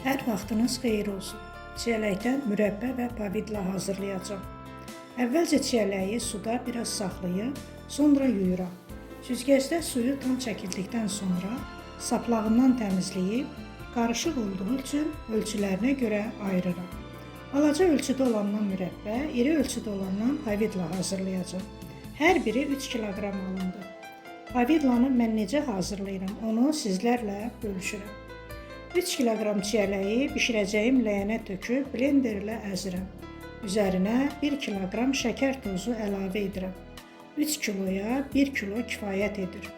Hər vaxtınız xeyir olsun. Çiyələkdən mürəbbə və pavidla hazırlayacağım. Əvvəlcə çiyələyi suda biraz saxlayıb, sonra yuyuram. Süzgəcdə suyu tam çəkildikdən sonra saplağından təmizləyib, qarışıq olduğu üçün ölçülərinə görə ayırıram. Balaca ölçüdə olandan mürəbbə, iri ölçüdə olandan pavidla hazırlayacağım. Hər biri 3 kiloqram alındı. Pavidlanı mən necə hazırlayıram, onu sizlərlə bölüşürəm. 3 kiloqram çiyələyi bişirəcəyim ləyənə töküb blenderlə əzirəm. Üzərinə 1 kiloqram şəkər tozu əlavə edirəm. 3 kiloya 1 kilo kifayət edir.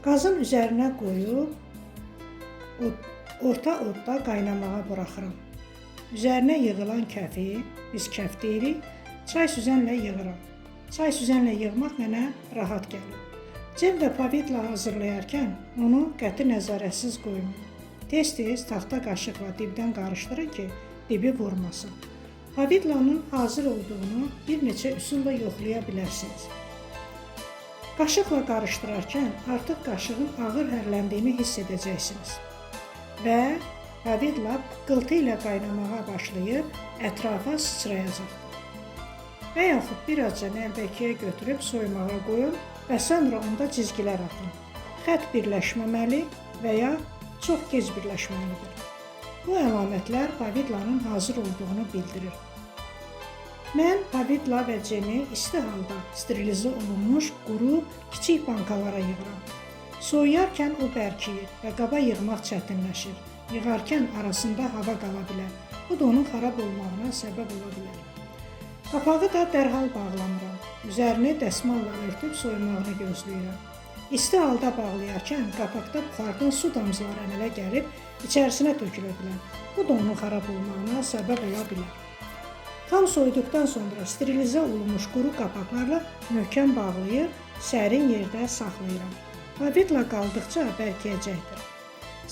Qazın üzərinə qoyub orta odda qaynamağa buraxıram. Üzərinə yığılan kəfi, biz kəf deyirik, çay süzənlə yığıram. Çay süzənlə yığmaq mənə rahat gəlir. Cem və pavidla hazırlayarkən onu qəti nəzarətsiz qoymayın. Tez-tez taxta qaşıqla dibdən qarışdırın ki, dibi vurmasın. Pavidlanın hazır olduğunu bir neçə üsulla yoxlaya bilərsiniz. Qaşıqla qarışdırarkən artıq qaşığın ağır hərləndiyini hiss edəcəksiniz. Və pavidla qıltı ilə qaynamağa başlayıb ətrafa sıçrayacaq. Və yaxud bir azca nəlbəkiyə götürüb soymağa qoyun və sonra onda cizgilər atın. Xətt birləşməməli və ya çox gec birləşməlidir. Bu əlamətlər pavidlanın hazır olduğunu bildirir. Mən pavidla və cemi isti halda sterilizə olunmuş quru kiçik bankalara yığıram. Soyuyarkən o bərkiyir və qaba yığmaq çətinləşir. Yığarkən arasında hava qala bilər. Bu da onun xarab olmağına səbəb ola bilər. Qapağı da dərhal bağlamıram. Üzərini dəsmalla örtüb soymağını gözləyirəm. İsti halda bağlayarkən qapaqda buxardan su damcıları əmələ gəlib içərisinə tökülə bilər. Bu da onun xarab olmağına səbəb ola bilər. Tam soyuduqdan sonra sterilizə olunmuş quru qapaqlarla möhkəm bağlayıb sərin yerdə saxlayıram. Pavidla qaldıqca bərkiyəcəkdir.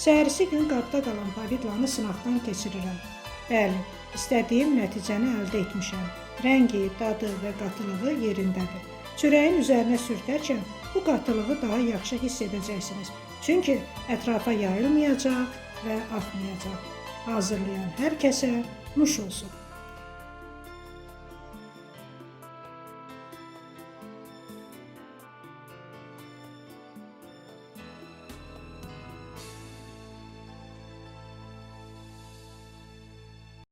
Səhərisi gün qabda qalan pavidlanı sınaqdan keçirirəm. Bəli, istədiyim nəticəni əldə etmişəm. Rəngi, dadı və qatılığı yerindədir. Çörəyin üzərinə sürtərkən bu qatılığı daha yaxşı hiss edəcəksiniz. Çünki ətrafa yayılmayacaq və axmayacaq. Hazırlayan hər kəsə nuş olsun.